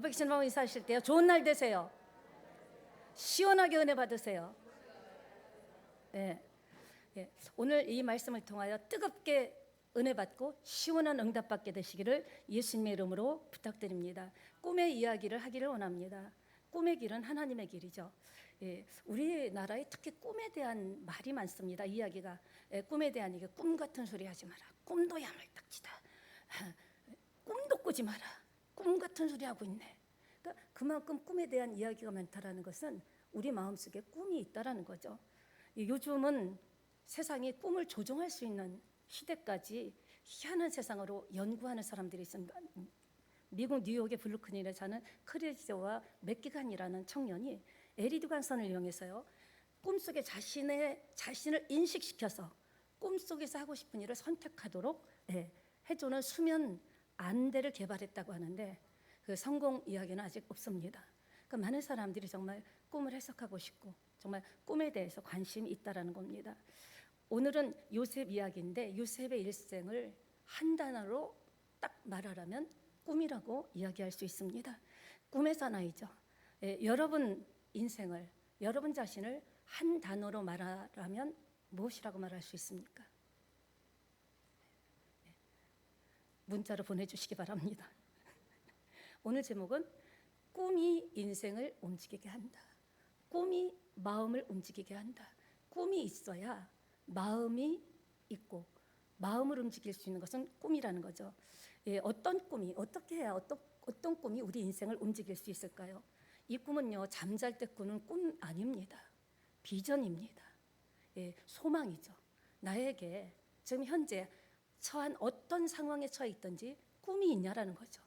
백신방 인사하실 때요. 좋은 날 되세요. 시원하게 은혜 받으세요. 네. 예. 오늘 이 말씀을 통하여 뜨겁게 은혜 받고 시원한 응답 받게 되시기를 예수님의 이름으로 부탁드립니다. 꿈의 이야기를 하기를 원합니다. 꿈의 길은 하나님의 길이죠. 예, 우리나라에 특히 꿈에 대한 말이 많습니다. 이야기가 꿈에 대한 이게 꿈 같은 소리 하지 마라. 꿈도 야물딱지다. 꿈도 꾸지 마라. 꿈 같은 소리 하고 있네. 그러니까 그만큼 꿈에 대한 이야기가 많다라는 것은 우리 마음속에 꿈이 있다라는 거죠. 요즘은 세상이 꿈을 조종할 수 있는 시대까지 희한한 세상으로 연구하는 사람들이 있습니다. 미국 뉴욕의 블루클린에 사는 크리스와 맥기간이라는 청년이 LED 광선을 이용해서요, 꿈속에 자신을 인식시켜서 꿈속에서 하고 싶은 일을 선택하도록 해주는 수면 안대를 개발했다고 하는데 그 성공 이야기는 아직 없습니다. 그러니까 많은 사람들이 정말 꿈을 해석하고 싶고 정말 꿈에 대해서 관심이 있다라는 겁니다. 오늘은 요셉 이야기인데 요셉의 일생을 한 단어로 딱 말하라면 꿈이라고 이야기할 수 있습니다. 꿈의 사나이죠. 여러분 인생을, 여러분 자신을 한 단어로 말하라면 무엇이라고 말할 수 있습니까? 문자로 보내주시기 바랍니다. 오늘 제목은 꿈이 인생을 움직이게 한다. 꿈이 마음을 움직이게 한다. 꿈이 있어야 마음이 있고 마음을 움직일 수 있는 것은 꿈이라는 거죠. 어떤 꿈이 어떻게 해야 어떤 꿈이 우리 인생을 움직일 수 있을까요? 이 꿈은요, 잠잘 때 꾸는 꿈 아닙니다. 비전입니다. 소망이죠. 나에게 지금 현재 처한 어떤 상황에 처해 있든지 꿈이 있냐라는 거죠.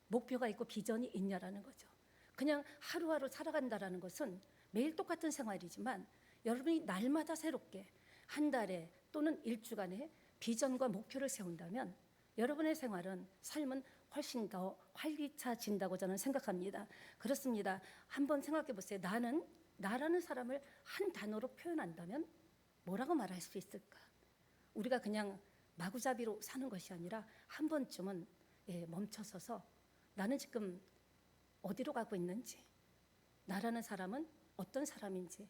목표가 있고 비전이 있냐라는 거죠. 그냥 하루하루 살아간다라는 것은 매일 똑같은 생활이지만 여러분이 날마다 새롭게 한 달에 또는 일주간에 비전과 목표를 세운다면 여러분의 생활은, 삶은 훨씬 더 활기차진다고 저는 생각합니다. 그렇습니다. 한번 생각해 보세요. 나라는 사람을 한 단어로 표현한다면 뭐라고 말할 수 있을까? 우리가 그냥 마구잡이로 사는 것이 아니라 한 번쯤은 멈춰서서 나는 지금 어디로 가고 있는지, 나라는 사람은 어떤 사람인지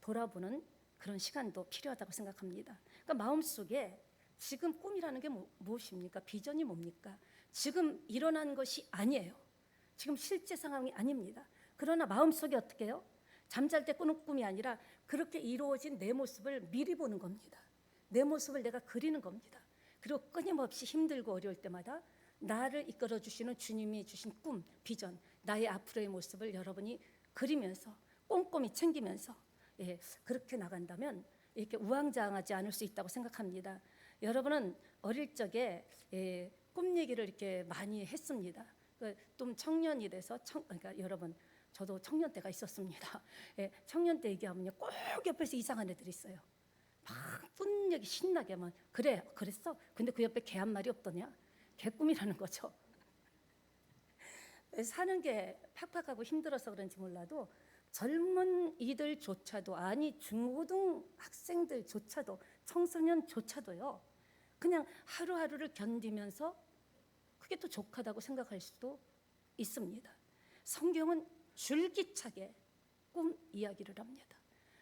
돌아보는 그런 시간도 필요하다고 생각합니다. 그러니까 마음속에 지금 꿈이라는 게 무엇입니까? 비전이 뭡니까? 지금 일어난 것이 아니에요. 지금 실제 상황이 아닙니다. 그러나 마음속에 어떻게 해요? 잠잘 때 꾸는 꿈이 아니라 그렇게 이루어진 내 모습을 미리 보는 겁니다. 내 모습을 내가 그리는 겁니다. 그리고 끊임없이 힘들고 어려울 때마다 나를 이끌어 주시는 주님이 주신 꿈, 비전, 나의 앞으로의 모습을 여러분이 그리면서 꼼꼼히 챙기면서 그렇게 나간다면 이렇게 우왕좌왕하지 않을 수 있다고 생각합니다. 여러분은 어릴 적에 꿈 얘기를 이렇게 많이 했습니다. 좀 청년이 돼서 그러니까 여러분, 저도 청년 때가 있었습니다. 청년 때 얘기하면요, 꼭 옆에서 이상한 애들이 있어요. 막 꿈 얘기 신나게 하면 그래, 그랬어? 근데 그 옆에 개 한 마리 없더냐? 개꿈이라는 거죠. 사는 게 팍팍하고 힘들어서 그런지 몰라도 젊은 이들조차도, 아니 중고등 학생들조차도, 청소년조차도요, 그냥 하루하루를 견디면서 그게 또 족하다고 생각할 수도 있습니다. 성경은 줄기차게 꿈 이야기를 합니다.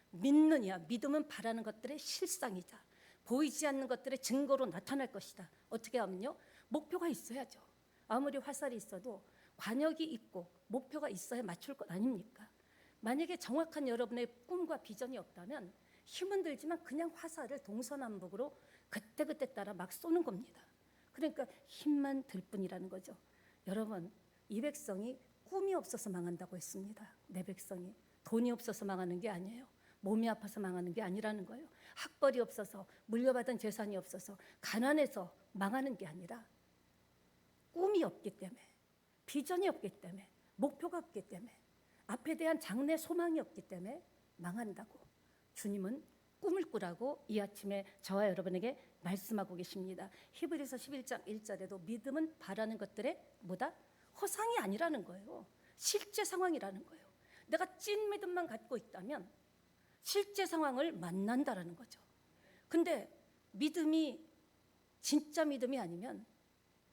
믿느냐, 믿음은 바라는 것들의 실상이자 보이지 않는 것들의 증거로 나타날 것이다. 어떻게 하면요, 목표가 있어야죠. 아무리 화살이 있어도 관역이 있고 목표가 있어야 맞출 것 아닙니까? 만약에 정확한 여러분의 꿈과 비전이 없다면 힘은 들지만 그냥 화살을 동서남북으로 그때그때 따라 막 쏘는 겁니다. 그러니까 힘만 들 뿐이라는 거죠. 여러분, 이 백성이 꿈이 없어서 망한다고 했습니다. 내 백성이 돈이 없어서 망하는 게 아니에요. 몸이 아파서 망하는 게 아니라는 거예요. 학벌이 없어서, 물려받은 재산이 없어서, 가난해서 망하는 게 아니라 꿈이 없기 때문에, 비전이 없기 때문에, 목표가 없기 때문에, 앞에 대한 장래 소망이 없기 때문에 망한다고 주님은 꿈을 꾸라고 이 아침에 저와 여러분에게 말씀하고 계십니다. 히브리서 11장 1절에도 믿음은 바라는 것들의 뭐다? 허상이 아니라는 거예요. 실제 상황이라는 거예요. 내가 찐 믿음만 갖고 있다면 실제 상황을 만난다라는 거죠. 근데 믿음이 진짜 믿음이 아니면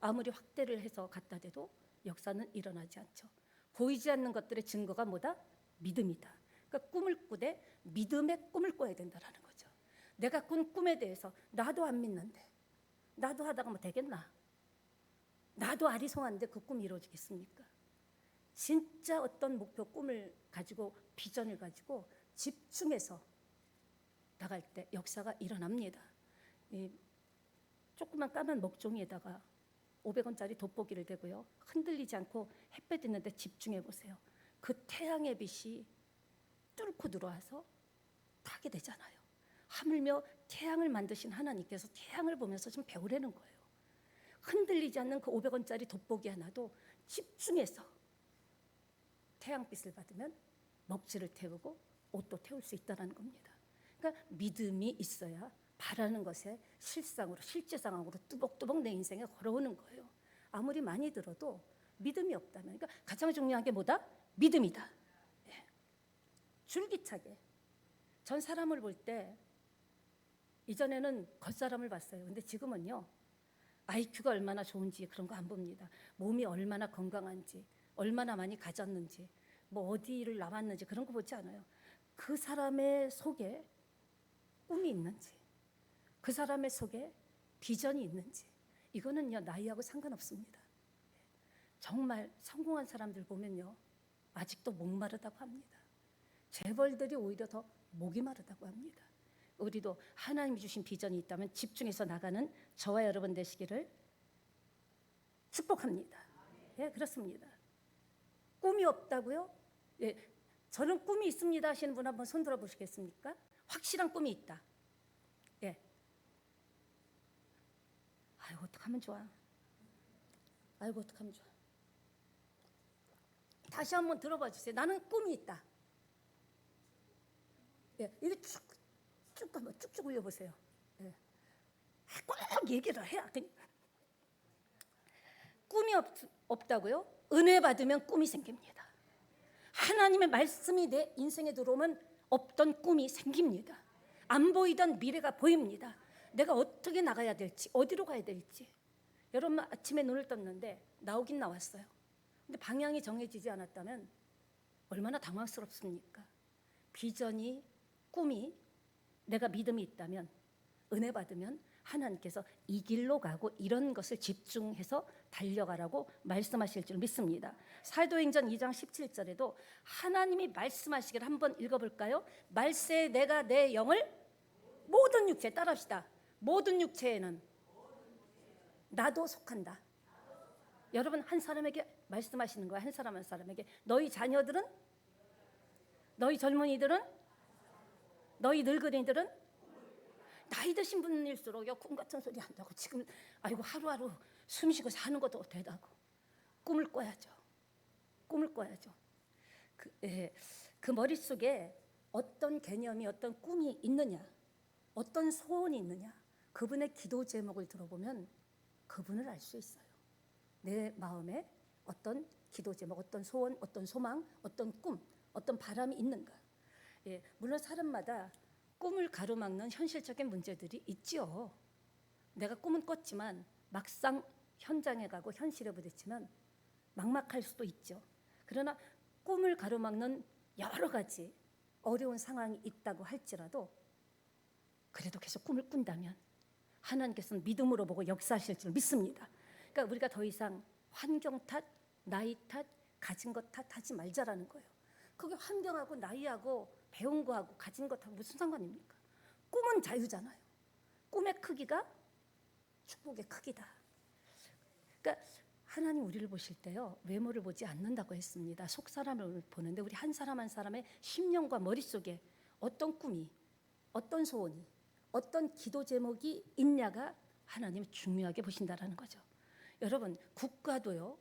아무리 확대를 해서 갖다 대도 역사는 일어나지 않죠. 보이지 않는 것들의 증거가 뭐다? 믿음이다. 그러니까 꿈을 꾸되 믿음의 꿈을 꿔야 된다라는 거죠. 내가 꾼 꿈에 대해서 나도 안 믿는데, 나도 하다가 뭐 되겠나? 나도 아리송한데 그 꿈이 이루어지겠습니까? 진짜 어떤 목표, 꿈을 가지고 비전을 가지고 집중해서 나갈 때 역사가 일어납니다. 이 조그만 까만 먹종이에다가 500원짜리 돋보기를 대고요, 흔들리지 않고 햇볕 있는데 집중해 보세요. 그 태양의 빛이 뚫고 들어와서 타게 되잖아요. 하물며 태양을 만드신 하나님께서 태양을 보면서 좀 배우라는 거예요. 흔들리지 않는 그 500원짜리 돋보기 하나도 집중해서 태양빛을 받으면 먹지를 태우고 옷도 태울 수 있다는 겁니다. 그러니까 믿음이 있어야 바라는 것에 실상으로, 실제 상황으로 뚜벅뚜벅 내 인생에 걸어오는 거예요. 아무리 많이 들어도 믿음이 없다면, 그러니까 가장 중요한 게 뭐다? 믿음이다. 예. 줄기차게 전 사람을 볼 때, 이전에는 겉사람을 봤어요. 근데 지금은요, IQ가 얼마나 좋은지 그런 거 안 봅니다. 몸이 얼마나 건강한지, 얼마나 많이 가졌는지, 뭐 어디를 나왔는지 그런 거 보지 않아요. 그 사람의 속에 꿈이 있는지, 그 사람의 속에 비전이 있는지, 이거는요 나이하고 상관없습니다. 정말 성공한 사람들 보면요 아직도 목마르다고 합니다. 재벌들이 오히려 더 목이 마르다고 합니다. 우리도 하나님이 주신 비전이 있다면 집중해서 나가는 저와 여러분 되시기를 축복합니다. 예, 그렇습니다. 꿈이 없다고요? 예, 저는 꿈이 있습니다 하시는 분 한번 손 들어 보시겠습니까? 확실한 꿈이 있다. 예. 아이고 어떡하면 좋아. 아이고 어떡하면 좋아. 다시 한번 들어봐 주세요. 나는 꿈이 있다. 예, 이게 쭉 한번 쭉쭉 올려보세요. 예. 꼭 얘기를 해야. 꿈이 없다고요? 은혜 받으면 꿈이 생깁니다. 하나님의 말씀이 내 인생에 들어오면 없던 꿈이 생깁니다. 안 보이던 미래가 보입니다. 내가 어떻게 나가야 될지, 어디로 가야 될지. 여러분 아침에 눈을 떴는데 나오긴 나왔어요. 근데 방향이 정해지지 않았다면 얼마나 당황스럽습니까? 비전이, 꿈이, 내가 믿음이 있다면, 은혜 받으면 하나님께서 이 길로 가고 이런 것을 집중해서 달려가라고 말씀하실 줄 믿습니다. 사도행전 2장 17절에도 하나님이 말씀하시기를 한번 읽어볼까요? 말세에 내가 내 영을 모든 육체에, 따라합시다. 모든 육체에는 나도 속한다. 여러분 한 사람에게 말씀하시는 거야. 한 사람 한 사람에게. 너희 자녀들은, 너희 젊은이들은, 너희 늙은이들은, 나이 드신 분일수록 꿈 같은 소리 한다고 지금 아이고 하루하루 숨쉬고 사는 것도 되다고. 꿈을 꿔야죠. 꿈을 꿔야죠. 그 머릿속에 어떤 개념이, 어떤 꿈이 있느냐, 어떤 소원이 있느냐, 그분의 기도 제목을 들어보면 그분을 알 수 있어요. 내 마음에 어떤 기도 제목, 어떤 소원, 어떤 소망, 어떤 꿈, 어떤 바람이 있는가. 예, 물론 사람마다 꿈을 가로막는 현실적인 문제들이 있지요. 내가 꿈은 꿨지만 막상 현장에 가고 현실에 부딪히면 막막할 수도 있죠. 그러나 꿈을 가로막는 여러 가지 어려운 상황이 있다고 할지라도 그래도 계속 꿈을 꾼다면 하나님께서는 믿음으로 보고 역사하실 줄 믿습니다. 그러니까 우리가 더 이상 환경 탓, 나이 탓, 가진 것 탓하지 말자라는 거예요. 그게 환경하고 나이하고 배운 거하고 가진 것하고 무슨 상관입니까? 꿈은 자유잖아요. 꿈의 크기가 축복의 크기다. 그러니까 하나님 우리를 보실 때요, 외모를 보지 않는다고 했습니다. 속 사람을 보는데 우리 한 사람 한 사람의 심령과 머릿속에 어떤 꿈이, 어떤 소원이, 어떤 기도 제목이 있냐가 하나님이 중요하게 보신다라는 거죠. 여러분 국가도요,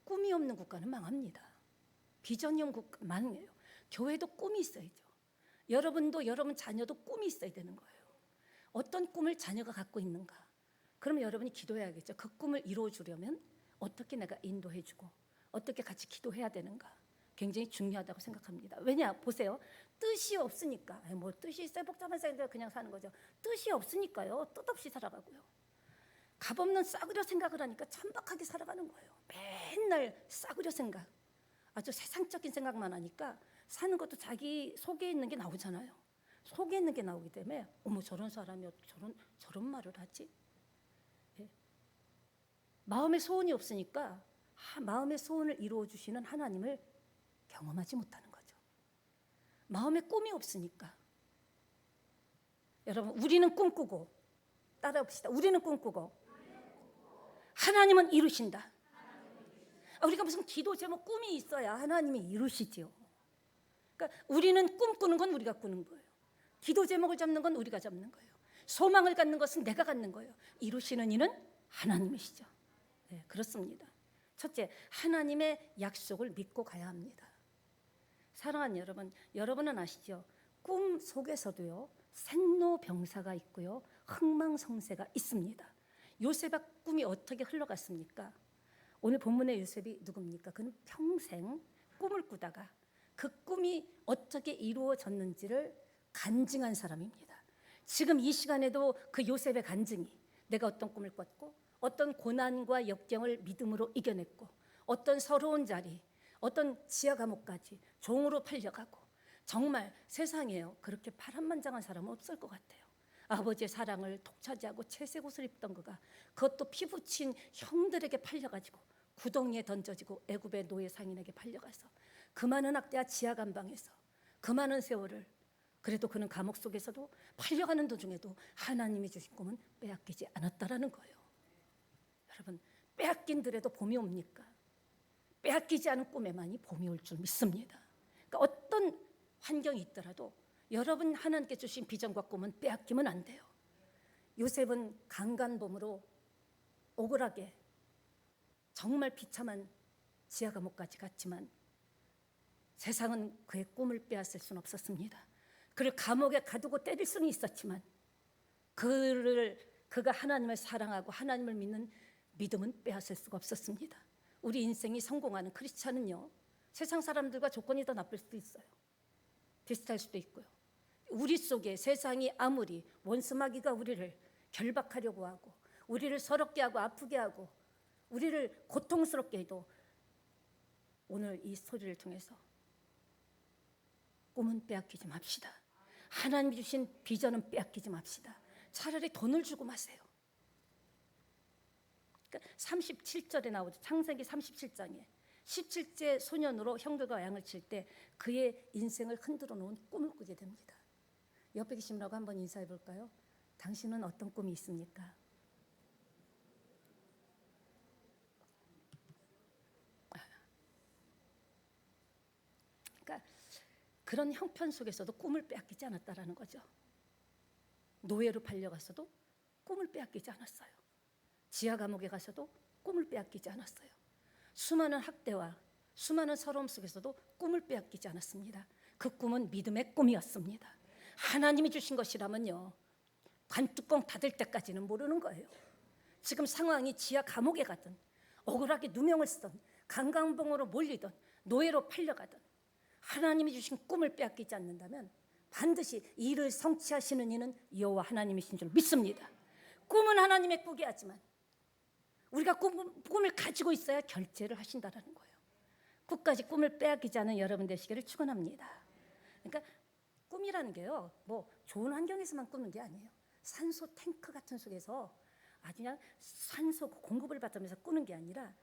꿈이 없는 국가는 망합니다. 비전이 없는 국가 망해요. 교회도 꿈이 있어야죠. 여러분도, 여러분 자녀도 꿈이 있어야 되는 거예요. 어떤 꿈을 자녀가 갖고 있는가? 그러면 여러분이 기도해야겠죠. 그 꿈을 이루어주려면 어떻게 내가 인도해주고 어떻게 같이 기도해야 되는가? 굉장히 중요하다고 생각합니다. 왜냐? 보세요. 뜻이 없으니까. 뭐 뜻이 있어야 복잡한 사람들 그냥 사는 거죠. 뜻이 없으니까요. 뜻없이 살아가고요. 값없는 싸구려 생각을 하니까 천박하게 살아가는 거예요. 맨날 싸구려 생각. 아주 세상적인 생각만 하니까 사는 것도 자기 속에 있는 게 나오잖아요. 속에 있는 게 나오기 때문에 어머 저런 사람이 어떻게 저런 말을 하지? 예. 마음의 소원이 없으니까 마음의 소원을 이루어 주시는 하나님을 경험하지 못하는 거죠. 마음의 꿈이 없으니까. 여러분 우리는 꿈꾸고 따라합시다. 우리는 꿈꾸고 하나님은 이루신다. 우리가 무슨 기도 제목 꿈이 있어야 하나님이 이루시지요. 그러니까 우리는 꿈꾸는 건 우리가 꾸는 거예요. 기도 제목을 잡는 건 우리가 잡는 거예요. 소망을 갖는 것은 내가 갖는 거예요. 이루시는 이는 하나님이시죠. 네, 그렇습니다. 첫째, 하나님의 약속을 믿고 가야 합니다. 사랑하는 여러분, 여러분은 아시죠? 꿈 속에서도요 생로병사가 있고요 흥망성쇠가 있습니다. 요셉의 꿈이 어떻게 흘러갔습니까? 오늘 본문의 요셉이 누굽니까? 그는 평생 꿈을 꾸다가 그 꿈이 어떻게 이루어졌는지를 간증한 사람입니다. 지금 이 시간에도 그 요셉의 간증이 내가 어떤 꿈을 꿨고 어떤 고난과 역경을 믿음으로 이겨냈고 어떤 서러운 자리, 어떤 지하 감옥까지 종으로 팔려가고 정말 세상에요 그렇게 파란만장한 사람은 없을 것 같아요. 아버지의 사랑을 독차지하고 채색 옷을 입던 그가 그것도 피부친 형들에게 팔려가지고 구덩이에 던져지고 애굽의 노예 상인에게 팔려가서 그 많은 학대와 지하 감방에서 그 많은 세월을 그래도 그는 감옥 속에서도 팔려가는 도중에도 하나님이 주신 꿈은 빼앗기지 않았다라는 거예요. 여러분 빼앗긴들에도 봄이 옵니까? 빼앗기지 않은 꿈에만이 봄이 올 줄 믿습니다. 그러니까 어떤 환경이 있더라도 여러분 하나님께 주신 비전과 꿈은 빼앗기면 안 돼요. 요셉은 강간범으로 억울하게 정말 비참한 지하 감옥까지 갔지만 세상은 그의 꿈을 빼앗을 수는 없었습니다. 그를 감옥에 가두고 때릴 수는 있었지만 그가 하나님을 사랑하고 하나님을 믿는 믿음은 빼앗을 수가 없었습니다. 우리 인생이 성공하는 크리스찬은요 세상 사람들과 조건이 더 나쁠 수도 있어요. 비슷할 수도 있고요. 우리 속에 세상이 아무리 원수마귀가 우리를 결박하려고 하고 우리를 서럽게 하고 아프게 하고 우리를 고통스럽게 해도 오늘 이 소리를 통해서 꿈은 빼앗기지 맙시다. 하나님이 주신 비전은 빼앗기지 맙시다. 차라리 돈을 주고 마세요. 그러니까 37절에 나오죠. 창세기 37장에 17세 소년으로 형들과 양을 칠 때 그의 인생을 흔들어 놓은 꿈을 꾸게 됩니다. 옆에 계신 분하고 한번 인사해 볼까요? 당신은 어떤 꿈이 있습니까? 그러니까 그런 형편 속에서도 꿈을 빼앗기지 않았다라는 거죠. 노예로 팔려가서도 꿈을 빼앗기지 않았어요. 지하 감옥에 가서도 꿈을 빼앗기지 않았어요. 수많은 학대와 수많은 서러움 속에서도 꿈을 빼앗기지 않았습니다. 그 꿈은 믿음의 꿈이었습니다. 하나님이 주신 것이라면요 관뚜껑 닫을 때까지는 모르는 거예요. 지금 상황이 지하 감옥에 가든 억울하게 누명을 쓰던 강간범으로 몰리던 노예로 팔려가든 하나님이 주신 꿈을 빼앗기지 않는다면 반드시 이를 성취하시는 이는 여호와 하나님이신 줄 믿습니다. 꿈은 하나님의 꾸게 하지만 우리가 꿈을 가지고 있어야 결제를 하신다라는 거예요. 끝까지 꿈을 빼앗기지 않은 여러분 되시기를 축원합니다. 그러니까 꿈이라는 게요 뭐 좋은 환경에서만 꾸는 게 아니에요. 산소 탱크 같은 속에서 아주 그냥 산소 공급을 받으면서 꾸는 게 아니라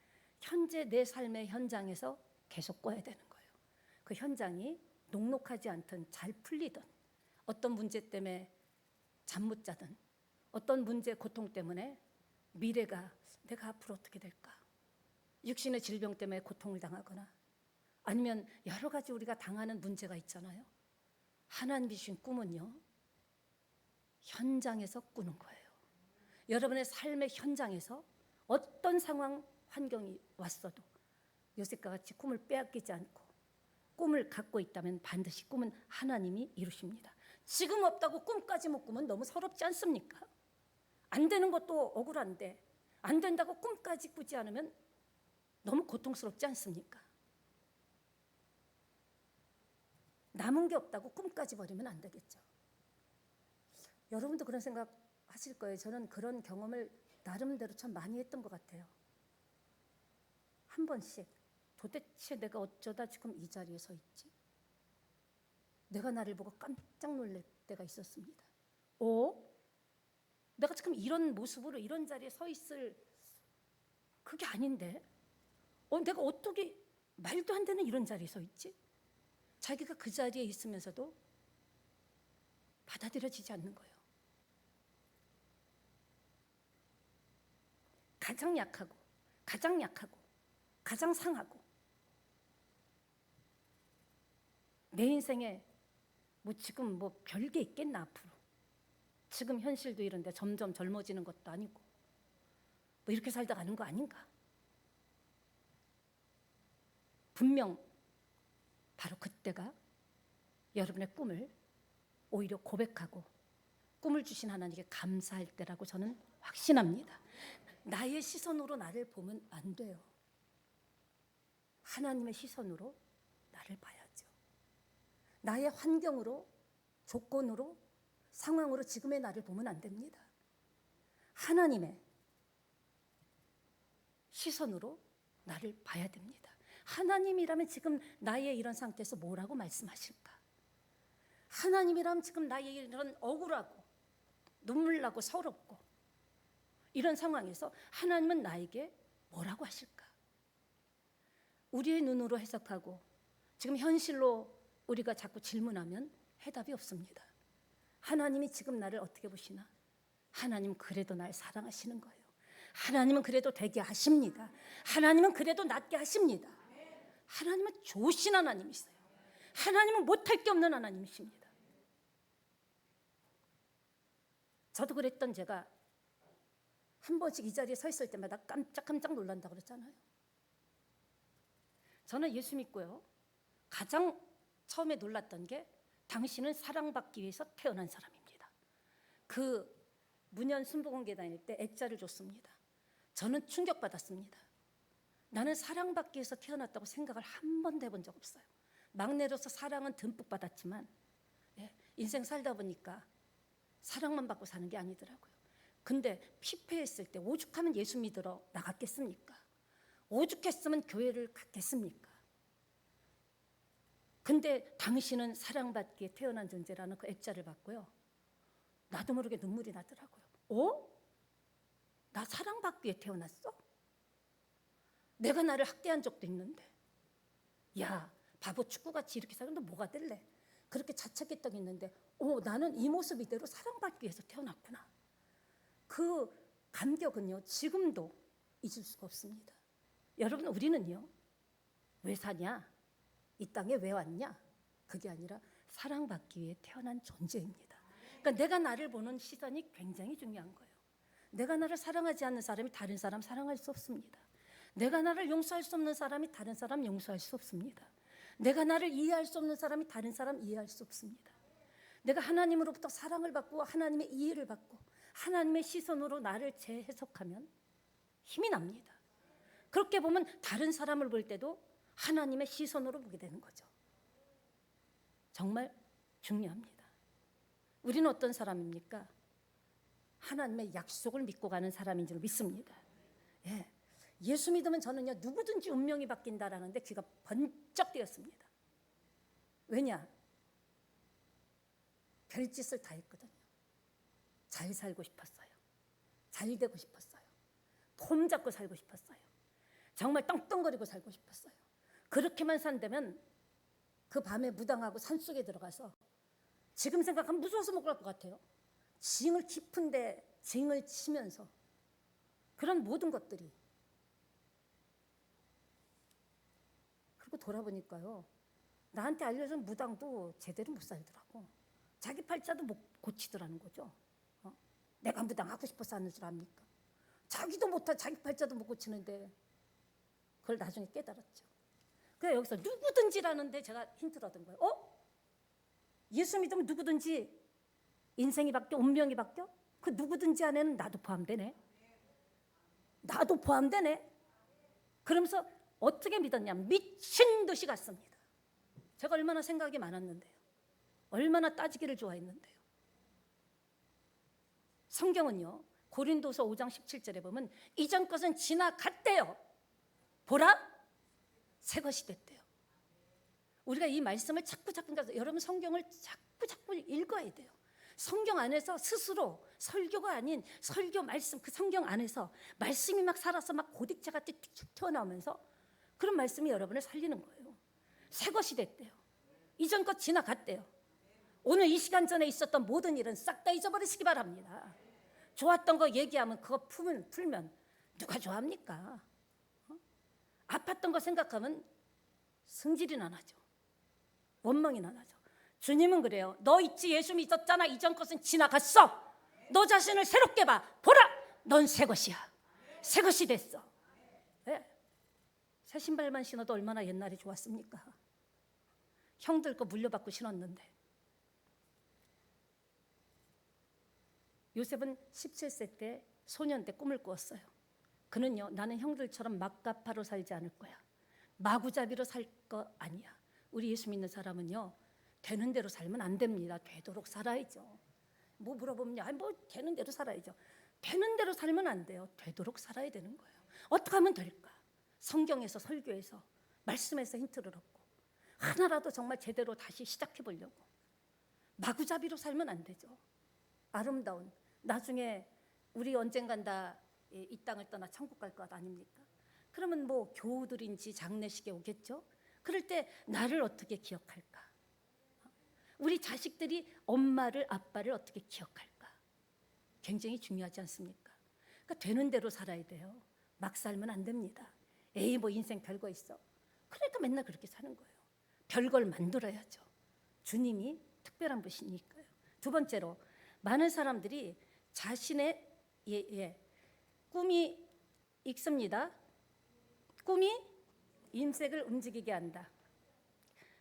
현재 내 삶의 현장에서 계속 꿔야 되는 거예요. 그 현장이 녹록하지 않든 잘 풀리든 어떤 문제 때문에 잠 못 자든 어떤 문제 고통 때문에 미래가 내가 앞으로 어떻게 될까 육신의 질병 때문에 고통을 당하거나 아니면 여러 가지 우리가 당하는 문제가 있잖아요. 하나님이 주신 꿈은요 현장에서 꾸는 거예요. 여러분의 삶의 현장에서 어떤 상황 환경이 왔어도 요셉과 같이 꿈을 빼앗기지 않고 꿈을 갖고 있다면 반드시 꿈은 하나님이 이루십니다. 지금 없다고 꿈까지 못 꾸면 너무 서럽지 않습니까? 안 되는 것도 억울한데 안 된다고 꿈까지 꾸지 않으면 너무 고통스럽지 않습니까? 남은 게 없다고 꿈까지 버리면 안 되겠죠. 여러분도 그런 생각 하실 거예요. 저는 그런 경험을 나름대로 참 많이 했던 것 같아요. 한 번씩 도대체 내가 어쩌다 지금 이 자리에 서 있지? 내가 나를 보고 깜짝 놀랄 때가 있었습니다. 내가 지금 이런 모습으로 이런 자리에 서 있을 그게 아닌데 내가 어떻게 말도 안 되는 이런 자리에 서 있지? 자기가 그 자리에 있으면서도 받아들여지지 않는 거예요. 가장 약하고 가장 상하고 내 인생에 지금 별게 있겠나 앞으로. 지금 현실도 이런데 점점 젊어지는 것도 아니고 이렇게 살다 가는 거 아닌가. 분명 바로 그때가 여러분의 꿈을 오히려 고백하고 꿈을 주신 하나님께 감사할 때라고 저는 확신합니다. 나의 시선으로 나를 보면 안 돼요. 하나님의 시선으로 나를 봐야죠. 나의 환경으로, 조건으로, 상황으로 지금의 나를 보면 안 됩니다. 하나님의 시선으로 나를 봐야 됩니다. 하나님이라면 지금 나의 이런 상태에서 뭐라고 말씀하실까? 하나님이라면 지금 나의 이런 억울하고 눈물 나고 서럽고 이런 상황에서 하나님은 나에게 뭐라고 하실까? 우리의 눈으로 해석하고 지금 현실로 우리가 자꾸 질문하면 해답이 없습니다. 하나님이 지금 나를 어떻게 보시나? 하나님은 그래도 날 사랑하시는 거예요. 하나님은 그래도 되게 하십니다. 하나님은 그래도 낫게 하십니다. 하나님은 좋으신 하나님이세요. 하나님은 못할 게 없는 하나님이십니다. 저도 그랬던 제가 한 번씩 이 자리에 서 있을 때마다 깜짝 놀란다고 그랬잖아요. 저는 예수 믿고요. 가장 처음에 놀랐던 게 당신은 사랑받기 위해서 태어난 사람입니다. 그 문현 순복음교회 다닐 때 액자를 줬습니다. 저는 충격받았습니다. 나는 사랑받기 위해서 태어났다고 생각을 한 번도 해본 적 없어요. 막내로서 사랑은 듬뿍 받았지만 인생 살다 보니까 사랑만 받고 사는 게 아니더라고요. 근데 피폐했을 때 오죽하면 예수 믿으러 나갔겠습니까? 오죽했으면 교회를 갔겠습니까? 근데 당신은 사랑받기에 태어난 존재라는 그 액자를 받고요. 나도 모르게 눈물이 나더라고요. 나 사랑받기에 태어났어? 내가 나를 학대한 적도 있는데. 야, 바보 축구같이 이렇게 살면 너 뭐가 될래? 그렇게 자책했던 게 있는데 나는 이 모습 이대로 사랑받기 위해서 태어났구나. 그 감격은요, 지금도 잊을 수가 없습니다. 여러분, 우리는요, 왜 사냐? 이 땅에 왜 왔냐? 그게 아니라 사랑받기 위해 태어난 존재입니다. 그러니까 내가 나를 보는 시선이 굉장히 중요한 거예요. 내가 나를 사랑하지 않는 사람이 다른 사람 사랑할 수 없습니다. 내가 나를 용서할 수 없는 사람이 다른 사람 용서할 수 없습니다. 내가 나를 이해할 수 없는 사람이 다른 사람 이해할 수 없습니다. 내가 하나님으로부터 사랑을 받고 하나님의 이해를 받고 하나님의 시선으로 나를 재해석하면 힘이 납니다. 그렇게 보면 다른 사람을 볼 때도 하나님의 시선으로 보게 되는 거죠. 정말 중요합니다. 우리는 어떤 사람입니까? 하나님의 약속을 믿고 가는 사람인 줄 믿습니다. 예수 믿으면 저는요, 누구든지 운명이 바뀐다라는데 귀가 번쩍 뜨였습니다. 왜냐? 별짓을 다 했거든요. 잘 살고 싶었어요. 잘 되고 싶었어요. 폼 잡고 살고 싶었어요. 정말 떵떵거리고 살고 싶었어요. 그렇게만 산다면 그 밤에 무당하고 산속에 들어가서 지금 생각하면 무서워서 못 갈 것 같아요. 징을 깊은데 징을 치면서 그런 모든 것들이. 그리고 돌아보니까요, 나한테 알려준 무당도 제대로 못 살더라고. 자기 팔자도 못 고치더라는 거죠. 내가 무당 하고 싶어서 하는 줄 압니까? 자기도 못하 자기 팔자도 못 고치는데 그걸 나중에 깨달았죠. 그래서 여기서 누구든지라는데 제가 힌트를 얻은 거예요. 예수 믿으면 누구든지 인생이 바뀌어, 운명이 바뀌어? 그 누구든지 안에는 나도 포함되네. 나도 포함되네. 그러면서 어떻게 믿었냐면 미친 듯이 갔습니다. 제가 얼마나 생각이 많았는데요. 얼마나 따지기를 좋아했는데요. 성경은요, 고린도서 5장 17절에 보면 이전 것은 지나갔대요. 보라, 새 것이 됐대요. 우리가 이 말씀을 자꾸 가서 여러분 성경을 자꾸 읽어야 돼요. 성경 안에서 스스로 설교가 아닌 설교 말씀, 그 성경 안에서 말씀이 막 살아서 막 고딕체 같이 툭툭 튀어나오면서 그런 말씀이 여러분을 살리는 거예요. 새 것이 됐대요. 이전 것 지나갔대요. 오늘 이 시간 전에 있었던 모든 일은 싹 다 잊어버리시기 바랍니다. 좋았던 거 얘기하면 그거 풀면 누가 좋아합니까? 아팠던 거 생각하면 승질이나 나죠. 원망이나 나죠. 주님은 그래요. 너 있지, 예수 믿었잖아. 이전 것은 지나갔어. 너 자신을 새롭게 봐. 보라, 넌 새 것이야. 새 것이 됐어. 네. 새 신발만 신어도 얼마나 옛날이 좋았습니까? 형들 거 물려받고 신었는데. 요셉은 17세 때 소년 때 꿈을 꾸었어요. 그는요, 나는 형들처럼 막가파로 살지 않을 거야. 마구잡이로 살 거 아니야. 우리 예수 믿는 사람은요, 되는 대로 살면 안 됩니다. 되도록 살아야죠. 뭐 물어보면 뭐 되는 대로 살아야죠. 되는 대로 살면 안 돼요. 되도록 살아야 되는 거예요. 어떻게 하면 될까? 성경에서, 설교에서, 말씀에서 힌트를 얻고 하나라도 정말 제대로 다시 시작해 보려고. 마구잡이로 살면 안 되죠. 아름다운, 나중에 우리 언젠간 다 이 땅을 떠나 천국 갈 것 아닙니까? 그러면 뭐 교우들인지 장례식에 오겠죠. 그럴 때 나를 어떻게 기억할까? 우리 자식들이 엄마를, 아빠를 어떻게 기억할까? 굉장히 중요하지 않습니까? 그러니까 되는 대로 살아야 돼요. 막 살면 안 됩니다. 에이, 뭐 인생 별거 있어. 그러니까 맨날 그렇게 사는 거예요. 별걸 만들어야죠. 주님이 특별한 분이니까요. 두 번째로, 많은 사람들이 자신의 꿈이 있습니다. 꿈이 인생을 움직이게 한다.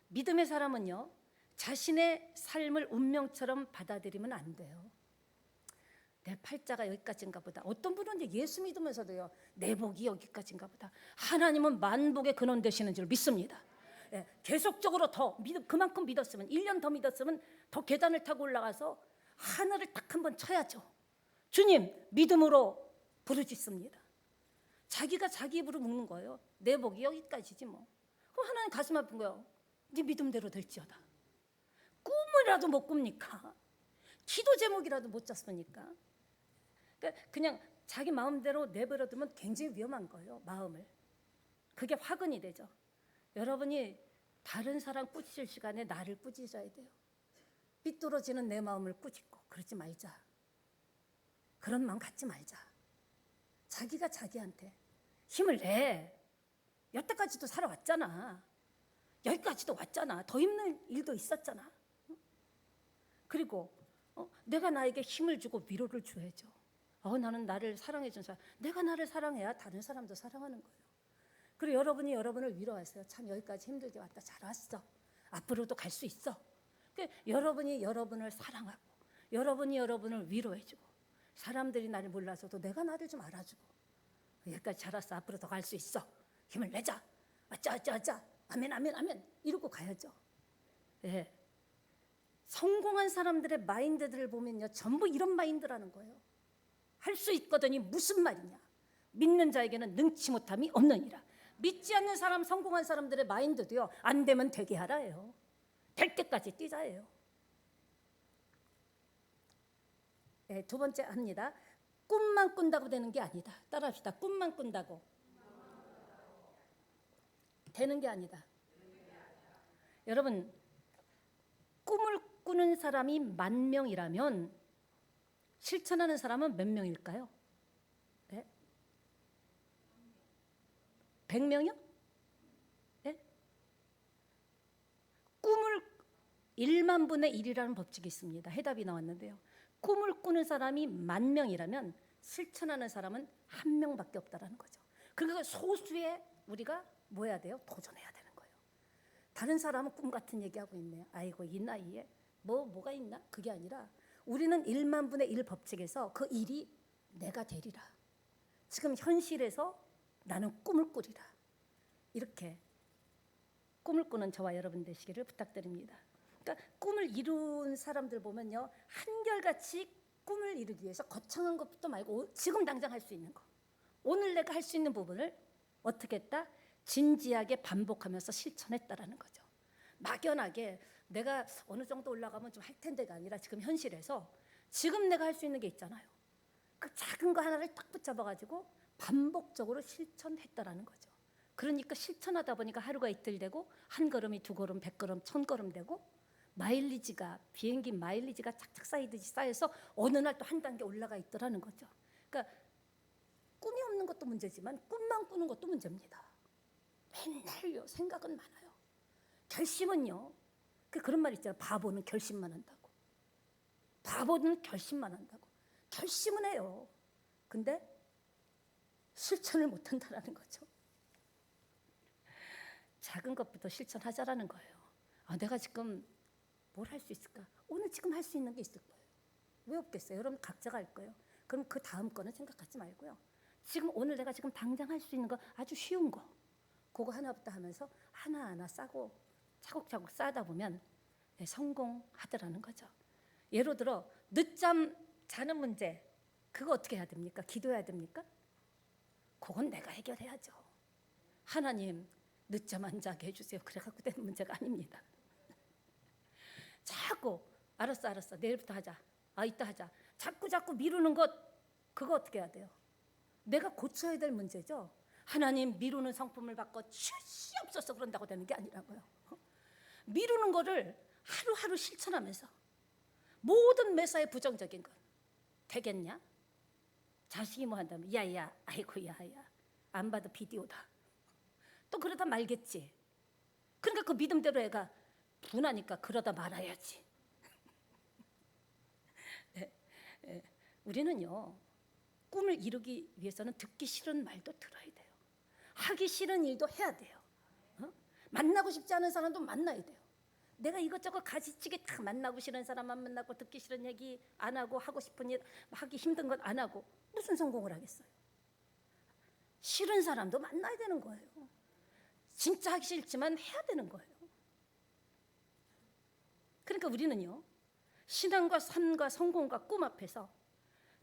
믿음의 사람은요, 자신의 삶을 운명처럼 받아들이면 안 돼요. 내 팔자가 여기까지인가 보다. 어떤 분은 예수 믿으면서도요, 내 복이 여기까지인가 보다. 하나님은 만복의 근원 되시는 줄 믿습니다. 계속적으로 더 그만큼 믿었으면, 1년 더 믿었으면 더 계단을 타고 올라가서 하늘을 딱 한번 쳐야죠. 주님, 믿음으로 부르짖습니다. 자기가 자기 입으로 묻는 거예요. 내 복이 여기까지지 뭐. 그럼 하나님 가슴 아픈 거예요. 네 믿음대로 될지어다. 꿈이라도 못 꿉니까? 기도 제목이라도 못 짰습니까? 그러니까 그냥 자기 마음대로 내버려두면 굉장히 위험한 거예요. 마음을. 그게 화근이 되죠. 여러분이 다른 사람 꾸짖을 시간에 나를 꾸짖어야 돼요. 삐뚤어지는 내 마음을 꾸짖고 그러지 말자. 그런 마음 갖지 말자. 자기가 자기한테 힘을 내. 여태까지도 살아왔잖아. 여기까지도 왔잖아. 더 힘든 일도 있었잖아. 그리고 내가 나에게 힘을 주고 위로를 줘야죠. 나는 나를 사랑해 준 사람. 내가 나를 사랑해야 다른 사람도 사랑하는 거예요. 그리고 여러분이 여러분을 위로하세요. 참 여기까지 힘들게 왔다. 잘 왔어. 앞으로도 갈 수 있어. 그러니까 여러분이 여러분을 사랑하고 여러분이 여러분을 위로해주고 사람들이 나를 몰라서도 내가 나를 좀 알아주고 여기까지 잘 왔어. 앞으로 더 갈 수 있어. 힘을 내자. 아짜. 아멘 아멘 아멘. 이러고 가야죠. 예. 성공한 사람들의 마인드들을 보면요, 전부 이런 마인드라는 거예요. 할 수 있거든이 무슨 말이냐? 믿는 자에게는 능치 못함이 없느니라. 믿지 않는 사람, 성공한 사람들의 마인드도요, 안 되면 되게 하라예요. 될 때까지 뛰자예요. 네, 두 번째 합니다. 꿈만 꾼다고 되는 게 아니다. 따라합시다. 꿈만 꾼다고 되는 게 아니다. 여러분, 꿈을 꾸는 사람이 10,000명이라면 실천하는 사람은 몇 명일까요? 네? 100명이요? 네? 꿈을 1만 분의 1이라는 법칙이 있습니다. 해답이 나왔는데요. 꿈을 꾸는 사람이 10,000명이라면 실천하는 사람은 1명밖에 없다라는 거죠. 그러니까 소수의 우리가 뭐 해야 돼요? 도전해야 되는 거예요. 다른 사람은 꿈 같은 얘기하고 있네요. 아이고 이 나이에 뭐가 있나? 그게 아니라 우리는 1만 분의 1 법칙에서 그 일이 내가 되리라. 지금 현실에서 나는 꿈을 꾸리라. 이렇게 꿈을 꾸는 저와 여러분 되시기를 부탁드립니다. 그러니까 꿈을 이룬 사람들 보면요, 한결같이 꿈을 이루기 위해서 거창한 것도 말고 지금 당장 할 수 있는 거, 오늘 내가 할 수 있는 부분을 어떻게 했다? 진지하게 반복하면서 실천했다라는 거죠. 막연하게 내가 어느 정도 올라가면 좀 할 텐데가 아니라 지금 현실에서 지금 내가 할 수 있는 게 있잖아요. 그 작은 거 하나를 딱 붙잡아가지고 반복적으로 실천했다라는 거죠. 그러니까 실천하다 보니까 하루가 이틀 되고 한 걸음이 두 걸음, 100걸음, 1000걸음 되고 마일리지가 비행기 마일리지가 착착 쌓이듯이 쌓여서 어느 날 또 한 단계 올라가 있더라는 거죠. 그러니까 꿈이 없는 것도 문제지만 꿈만 꾸는 것도 문제입니다. 맨날요 생각은 많아요. 결심은요. 그런 말 있잖아요. 바보는 결심만 한다고. 바보는 결심만 한다고. 결심은 해요. 근데 실천을 못 한다는 거죠. 작은 것부터 실천하자라는 거예요. 내가 지금 뭘 할 수 있을까? 오늘 지금 할 수 있는 게 있을 거예요. 왜 없겠어요? 여러분 각자가 할 거예요. 그럼 그 다음 거는 생각하지 말고요. 지금 오늘 내가 지금 당장 할 수 있는 거 아주 쉬운 거 그거 하나부터 하면서 하나하나 싸고 차곡차곡 쌓다 보면 성공하더라는 거죠. 예를 들어 늦잠 자는 문제 그거 어떻게 해야 됩니까? 기도해야 됩니까? 그건 내가 해결해야죠. 하나님 늦잠 안 자게 해주세요. 그래갖고 되는 문제가 아닙니다. 자꾸 알았어 내일부터 하자. 이따 하자. 자꾸 미루는 것 그거 어떻게 해야 돼요? 내가 고쳐야 될 문제죠. 하나님 미루는 성품을 바꿔 주시옵소서 그런다고 되는 게 아니라고요. 미루는 거를 하루하루 실천하면서 모든 매사에 부정적인 것 되겠냐? 자식이 뭐 한다면 야야 아이고 야야 안 봐도 비디오다. 또 그러다 말겠지. 그러니까 그 믿음대로 애가 분하니까 그러다 말아야지. 우리는요 꿈을 이루기 위해서는 듣기 싫은 말도 들어야 돼요. 하기 싫은 일도 해야 돼요. 만나고 싶지 않은 사람도 만나야 돼요. 내가 이것저것 가지치기 다 만나고 싫은 사람 안 만나고 듣기 싫은 얘기 안 하고 하고 싶은 일 하기 힘든 것 안 하고 무슨 성공을 하겠어요. 싫은 사람도 만나야 되는 거예요. 진짜 하기 싫지만 해야 되는 거예요. 그러니까 우리는요 신앙과 삶과 성공과 꿈 앞에서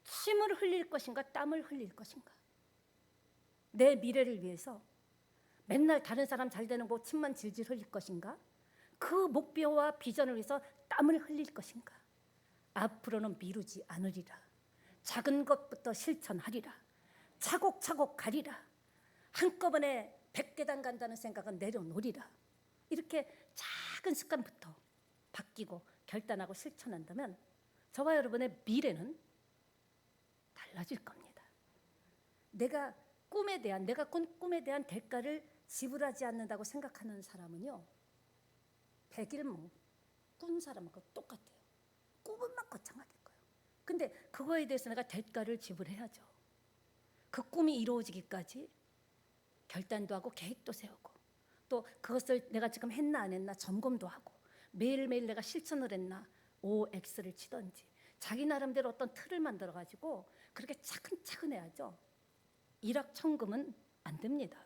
침을 흘릴 것인가 땀을 흘릴 것인가, 내 미래를 위해서 맨날 다른 사람 잘 되는 거 침만 질질 흘릴 것인가, 그 목표와 비전을 위해서 땀을 흘릴 것인가. 앞으로는 미루지 않으리라. 작은 것부터 실천하리라. 차곡차곡 가리라. 한꺼번에 100계단 간다는 생각은 내려놓으리라. 이렇게 작은 습관부터 바뀌고 결단하고 실천한다면 저와 여러분의 미래는 달라질 겁니다. 내가 꾼 꿈에 대한 대가를 지불하지 않는다고 생각하는 사람은요 100일 꾼 사람하고 똑같아요. 꿈은만 거창하게 꿔요. 근데 그거에 대해서 내가 대가를 지불해야죠. 그 꿈이 이루어지기까지 결단도 하고 계획도 세우고 또 그것을 내가 지금 했나 안 했나 점검도 하고 매일매일 내가 실천을 했나 OX를 치든지 자기 나름대로 어떤 틀을 만들어가지고 그렇게 차근차근 해야죠. 일확천금은 안 됩니다.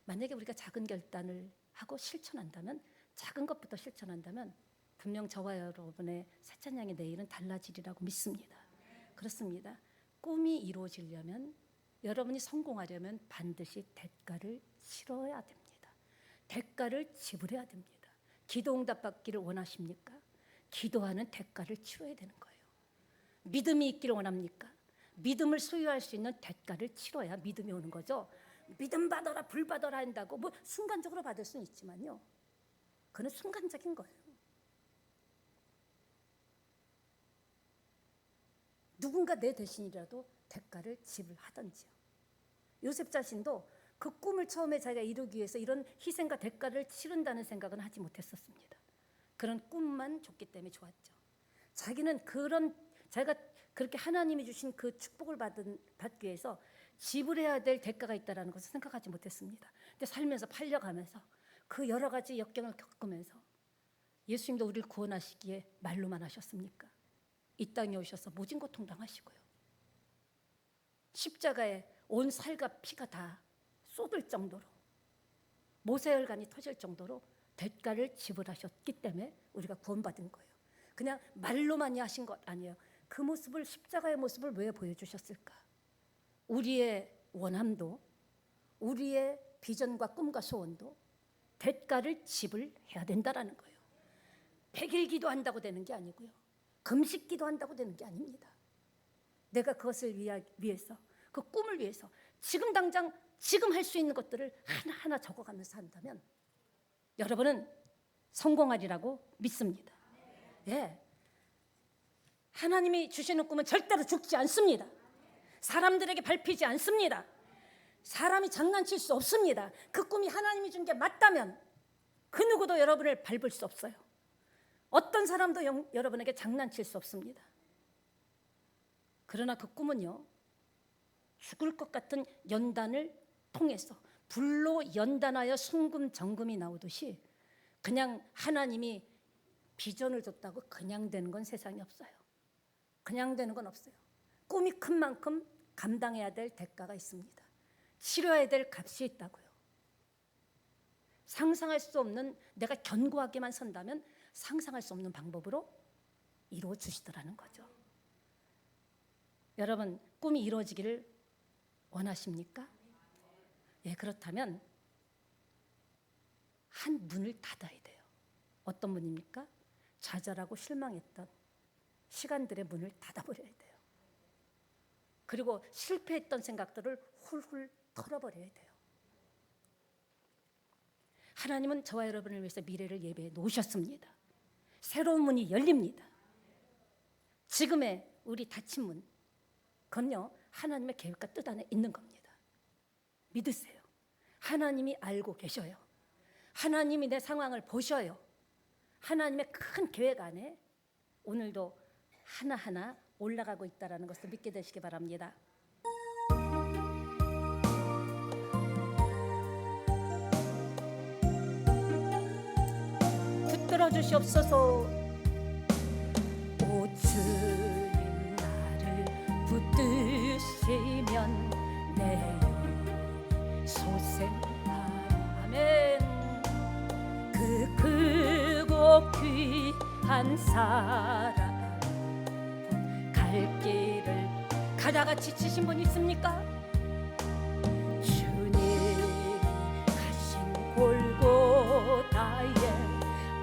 만약에 우리가 작은 결단을 하고 실천한다면, 작은 것부터 실천한다면 분명 저와 여러분의 세찬양의 내일은 달라지리라고 믿습니다. 그렇습니다. 꿈이 이루어지려면, 여러분이 성공하려면 반드시 대가를 치러야 됩니다. 대가를 지불해야 됩니다. 기도 응답받기를 원하십니까? 기도하는 대가를 치러야 되는 거예요. 믿음이 있기를 원합니까? 믿음을 소유할 수 있는 대가를 치러야 믿음이 오는 거죠. 믿음 받아라 불 받아라 한다고 뭐 순간적으로 받을 수는 있지만요, 그건 순간적인 거예요. 누군가 내 대신이라도 대가를 지불하든지요. 요셉 자신도 그 꿈을 처음에 자기가 이루기 위해서 이런 희생과 대가를 치른다는 생각은 하지 못했었습니다. 그런 꿈만 줬기 때문에 좋았죠. 자기는 자기가 그렇게 하나님이 주신 그 축복을 받기 위해서 지불해야 될 대가가 있다는 것을 생각하지 못했습니다. 근데 살면서 팔려가면서 그 여러 가지 역경을 겪으면서 예수님도 우리를 구원하시기에 말로만 하셨습니까? 이 땅에 오셔서 모진 고통 당하시고요. 십자가에 온 살과 피가 다 쏟을 정도로 모세혈관이 터질 정도로 대가를 지불하셨기 때문에 우리가 구원받은 거예요. 그냥 말로만이 하신 것 아니에요. 그 모습을, 십자가의 모습을 왜 보여주셨을까? 우리의 원함도, 우리의 비전과 꿈과 소원도 대가를 지불해야 된다라는 거예요. 100일 기도한다고 되는 게 아니고요. 금식 기도한다고 되는 게 아닙니다. 내가 그것을 위해서, 그 꿈을 위해서 지금 당장 지금 할 수 있는 것들을 하나하나 적어가면서 한다면 여러분은 성공하리라고 믿습니다. 예. 하나님이 주시는 꿈은 절대로 죽지 않습니다. 사람들에게 밟히지 않습니다. 사람이 장난칠 수 없습니다. 그 꿈이 하나님이 준 게 맞다면 그 누구도 여러분을 밟을 수 없어요. 어떤 사람도 여러분에게 장난칠 수 없습니다. 그러나 그 꿈은요, 죽을 것 같은 연단을 통해서 불로 연단하여 순금 정금이 나오듯이 그냥 하나님이 비전을 줬다고 그냥 되는 건 세상에 없어요. 그냥 되는 건 없어요. 꿈이 큰 만큼 감당해야 될 대가가 있습니다. 치러야 될 값이 있다고요. 상상할 수 없는, 내가 견고하게만 선다면 상상할 수 없는 방법으로 이루어 주시더라는 거죠. 여러분, 꿈이 이루어지기를 원하십니까? 예, 그렇다면 한 문을 닫아야 돼요. 어떤 문입니까? 좌절하고 실망했던 시간들의 문을 닫아버려야 돼요. 그리고 실패했던 생각들을 훌훌 털어버려야 돼요. 하나님은 저와 여러분을 위해서 미래를 예배해 놓으셨습니다. 새로운 문이 열립니다. 지금의 우리 닫힌 문, 그건요, 하나님의 계획과 뜻 안에 있는 겁니다. 믿으세요. 하나님이 알고 계셔요. 하나님이 내 상황을 보셔요. 하나님의 큰 계획 안에 오늘도 하나하나 올라가고 있다는 것을 믿게 되시기 바랍니다. 붙들어 주시옵소서. 오 주님, 나를 붙드시면 내 영이 소생하면 그 크고 귀한 사랑 갈 길을 가다가 지치신 분 있습니까? 주님이 가신 골고다의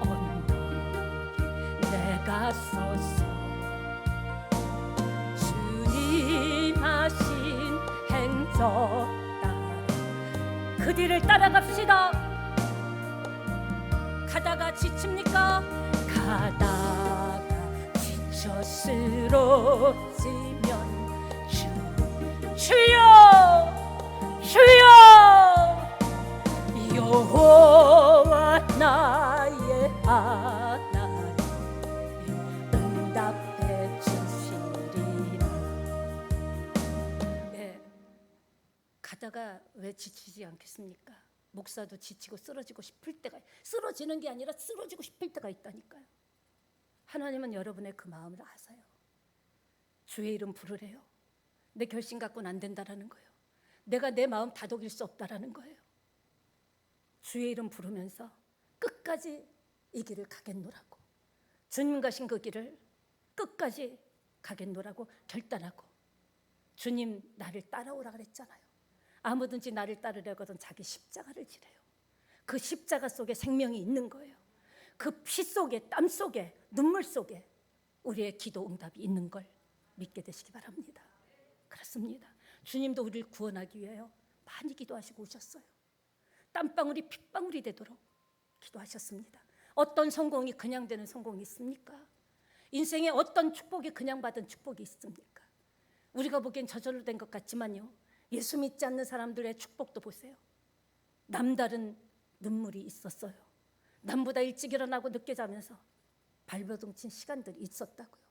언덕에 내가 서서 주님 하신 행적 따라 그 뒤를 따라갑시다. 가다가 지칩니까? 가다가 지쳐 쓰러지면 주여 주여 여호와 나의 하나님 응답해 주시리라. 네, 가다가 왜 지치지 않겠습니까? 목사도 지치고 쓰러지고 싶을 때가, 쓰러지는 게 아니라 쓰러지고 싶을 때가 있다니까요. 하나님은 여러분의 그 마음을 아세요. 주의 이름 부르래요. 내 결심 갖고는 안 된다라는 거예요. 내가 내 마음 다독일 수 없다라는 거예요. 주의 이름 부르면서 끝까지 이 길을 가겠노라고, 주님 가신 그 길을 끝까지 가겠노라고 결단하고, 주님 나를 따라오라 그랬잖아요. 아무든지 나를 따르려거든 자기 십자가를 지래요. 그 십자가 속에 생명이 있는 거예요. 그 피 속에, 땀 속에, 눈물 속에 우리의 기도 응답이 있는 걸 믿게 되시기 바랍니다. 그렇습니다. 주님도 우리를 구원하기 위하여 많이 기도하시고 오셨어요. 땀방울이 핏방울이 되도록 기도하셨습니다. 어떤 성공이 그냥 되는 성공이 있습니까? 인생에 어떤 축복이 그냥 받은 축복이 있습니까? 우리가 보기엔 저절로 된 것 같지만요, 예수 믿지 않는 사람들의 축복도 보세요. 남다른 눈물이 있었어요. 남보다 일찍 일어나고 늦게 자면서 발버둥 친 시간들이 있었다고요.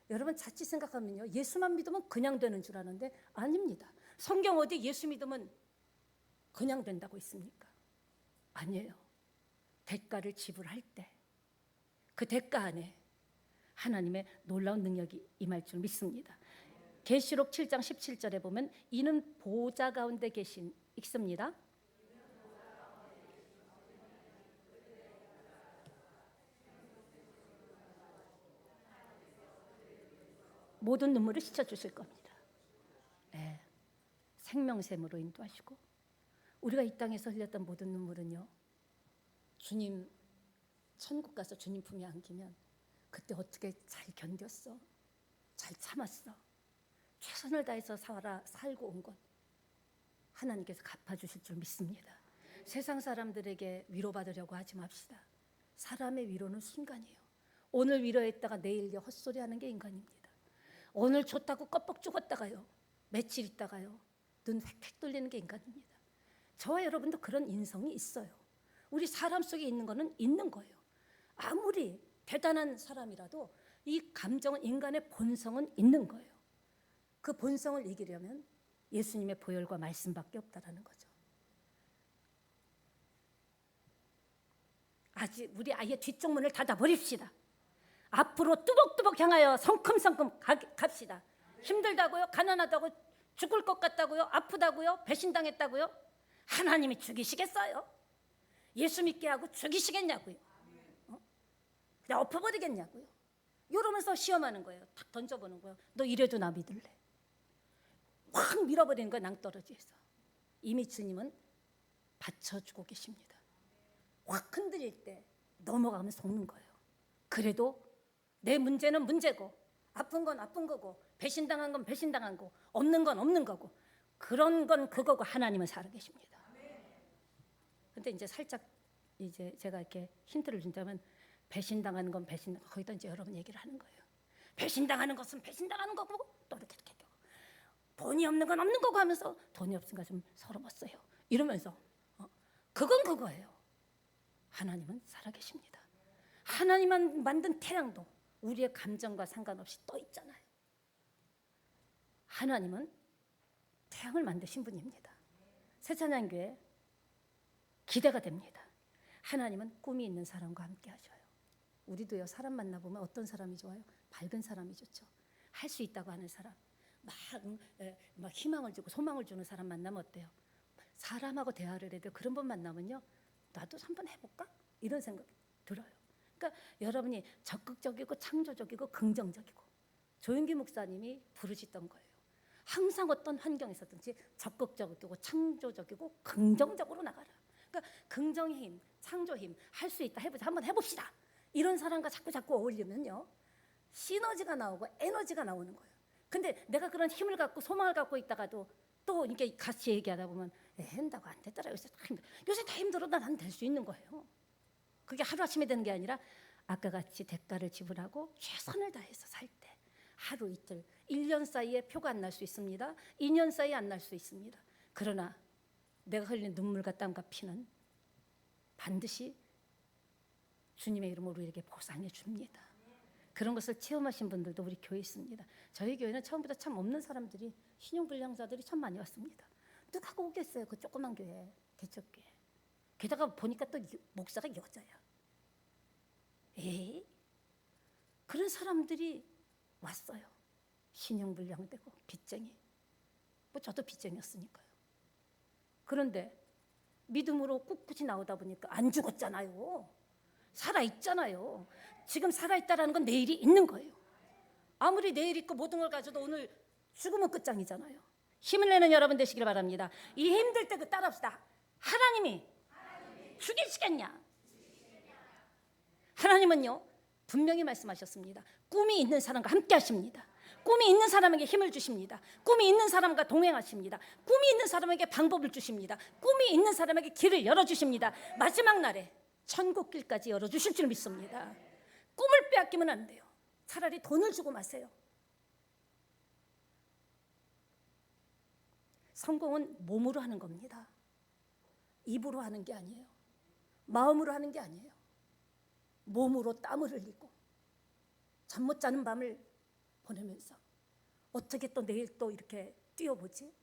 여러분 자칫 생각하면요, 예수만 믿으면 그냥 되는 줄 아는데 아닙니다. 성경 어디 예수 믿으면 그냥 된다고 있습니까? 아니에요. 대가를 지불할 때 그 대가 안에 하나님의 놀라운 능력이 임할 줄 믿습니다. 계시록 7장 17절에 보면 이는 보좌 가운데 계신, 읽습니다. 모든 눈물을 씻어주실 겁니다. 네. 생명샘으로 인도하시고 우리가 이 땅에서 흘렸던 모든 눈물은요, 주님 천국 가서 주님 품에 안기면 그때 어떻게 잘 견뎠어? 잘 참았어? 최선을 다해서 살고 온 것 하나님께서 갚아주실 줄 믿습니다. 세상 사람들에게 위로받으려고 하지 맙시다. 사람의 위로는 순간이에요. 오늘 위로했다가 내일 헛소리하는 게 인간입니다. 오늘 줬다고 껍벅 죽었다가요, 며칠 있다가요 눈 획획 돌리는 게 인간입니다. 저와 여러분도 그런 인성이 있어요. 우리 사람 속에 있는 거는 있는 거예요. 아무리 대단한 사람이라도 이 감정은, 인간의 본성은 있는 거예요. 그 본성을 이기려면 예수님의 보혈과 말씀밖에 없다라는 거죠. 아직 우리 아예 뒤쪽 문을 닫아버립시다. 앞으로 뚜벅뚜벅 향하여 성큼성큼 갑시다. 힘들다고요? 가난하다고? 죽을 것 같다고요? 아프다고요? 배신당했다고요? 하나님이 죽이시겠어요? 예수 믿게 하고 죽이시겠냐고요? 그냥 엎어버리겠냐고요? 이러면서 시험하는 거예요. 탁 던져보는 거예요. 너 이래도 나 믿을래? 확 밀어버리는 거예요. 낭떠러지에서. 이미 주님은 받쳐주고 계십니다. 확 흔들릴 때 넘어가면 속는 거예요. 그래도 내 문제는 문제고, 아픈 건 아픈 거고, 배신당한 건 배신당한 거고, 없는 건 없는 거고, 그런 건 그거고, 하나님은 살아계십니다. 근데 이제 살짝 이제 제가 이렇게 힌트를 준다면, 배신당하는 건 거기다 이제 여러분 얘기를 하는 거예요. 배신당하는 것은 배신당하는 거고, 또 이렇게 돈이 없는 건 없는 거고 하면서, 돈이 없으니까 좀 서러웠어요 이러면서, 그건 그거예요. 하나님은 살아계십니다. 하나님만 만든 태양도 우리의 감정과 상관없이 떠 있잖아요. 하나님은 태양을 만드신 분입니다. 새찬양교회 기대가 됩니다. 하나님은 꿈이 있는 사람과 함께 하셔요. 우리도요, 사람 만나보면 어떤 사람이 좋아요? 밝은 사람이 좋죠. 할 수 있다고 하는 사람, 막 희망을 주고 소망을 주는 사람 만나면 어때요? 사람하고 대화를 해도 그런 분 만나면요, 나도 한번 해볼까? 이런 생각이 들어요. 그러니까 여러분이 적극적이고 창조적이고 긍정적이고, 조윤기 목사님이 부르시던 거예요. 항상 어떤 환경에서든지 적극적이고 창조적이고 긍정적으로 나가라. 그러니까 긍정의 힘, 창조의 힘, 할 수 있다, 해보자, 한번 해봅시다. 이런 사람과 자꾸 어울리면요, 시너지가 나오고 에너지가 나오는 거예요. 근데 내가 그런 힘을 갖고 소망을 갖고 있다가도 또 이렇게 같이 얘기하다 보면 한다고 안 되더라. 요새 다 힘들어도 난 될 수 있는 거예요. 그게 하루아침에 되는 게 아니라 아까 같이 대가를 지불하고 최선을 다해서 살 때 하루 이틀, 1년 사이에 표가 안 날 수 있습니다. 2년 사이에 안 날 수 있습니다. 그러나 내가 흘린 눈물과 땀과 피는 반드시 주님의 이름으로 우리에게 보상해 줍니다. 그런 것을 체험하신 분들도 우리 교회에 있습니다. 저희 교회는 처음부터 참 없는 사람들이, 신용불량자들이 참 많이 왔습니다. 누가 오겠어요, 그 조그만 교회, 개척교회. 게다가 보니까 또 목사가 여자야. 에이, 그런 사람들이 왔어요. 신용불량되고 빚쟁이. 뭐 저도 빚쟁이였으니까요. 그런데 믿음으로 꿋꿋이 나오다 보니까 안 죽었잖아요. 살아있잖아요. 지금 살아있다라는 건 내일이 있는 거예요. 아무리 내일 있고 모든 걸 가져도 오늘 죽으면 끝장이잖아요. 힘을 내는 여러분 되시길 바랍니다. 이 힘들 때 그 따라합시다. 하나님이 죽이시겠냐? 하나님은요, 분명히 말씀하셨습니다. 꿈이 있는 사람과 함께 하십니다. 꿈이 있는 사람에게 힘을 주십니다. 꿈이 있는 사람과 동행하십니다. 꿈이 있는 사람에게 방법을 주십니다. 꿈이 있는 사람에게 길을 열어주십니다. 마지막 날에 천국 길까지 열어주실 줄 믿습니다. 꿈을 빼앗기면 안 돼요. 차라리 돈을 주고 마세요. 성공은 몸으로 하는 겁니다. 입으로 하는 게 아니에요. 마음으로 하는 게 아니에요. 몸으로 땀을 흘리고 잠 못 자는 밤을 보내면서 어떻게 또 내일 또 이렇게 뛰어보지?